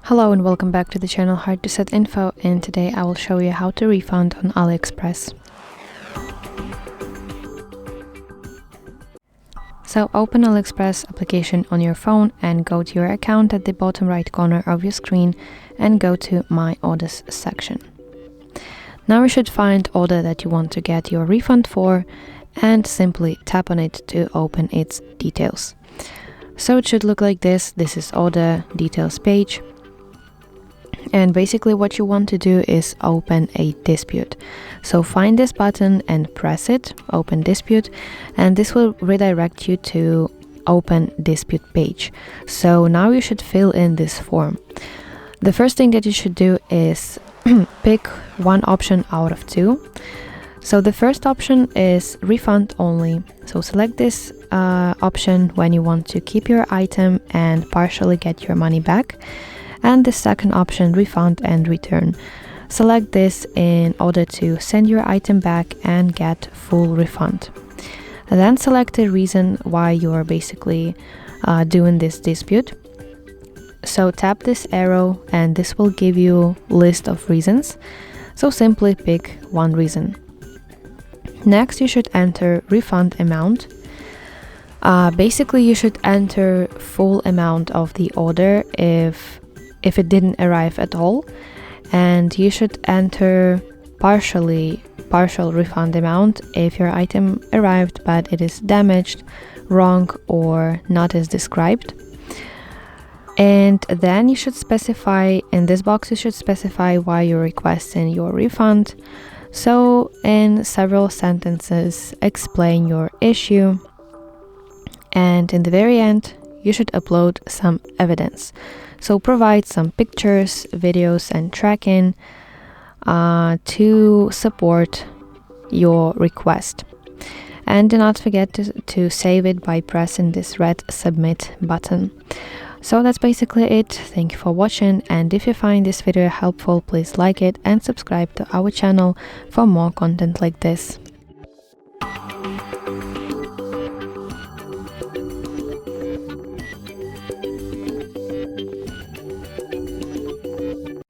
Hello and welcome back to the channel HardReset.Info, and today I will show you how to refund on AliExpress. So open AliExpress application on your phone and go to your account at the bottom right corner of your screen and go to My Orders section. Now you should find order that you want to get your refund for and simply tap on it to open its details. So it should look like this. This is order details page. And basically what you want to do is open a dispute. So find this button and press it, open dispute, and this will redirect you to open dispute page. So now you should fill in this form. The first thing that you should do is pick one option out of two. So the first option is refund only. So select this option when you want to keep your item and partially get your money back. And the second option, refund and return. Select this in order to send your item back and get full refund. And then select the reason why you are basically doing this dispute. So tap this arrow and this will give you a list of reasons. So simply pick one reason. Next, you should enter refund amount. Basically, you should enter full amount of the order if it didn't arrive at all, and you should enter partial refund amount if your item arrived but it is damaged, wrong, or not as described. And then you should specify, in this box you should specify why you're requesting your refund. So in several sentences explain your issue, and in the very end you should upload some evidence. So provide some pictures, videos and tracking to support your request. And do not forget to save it by pressing this red submit button. So that's basically it. Thank you for watching, and if you find this video helpful, please like it and subscribe to our channel for more content like this.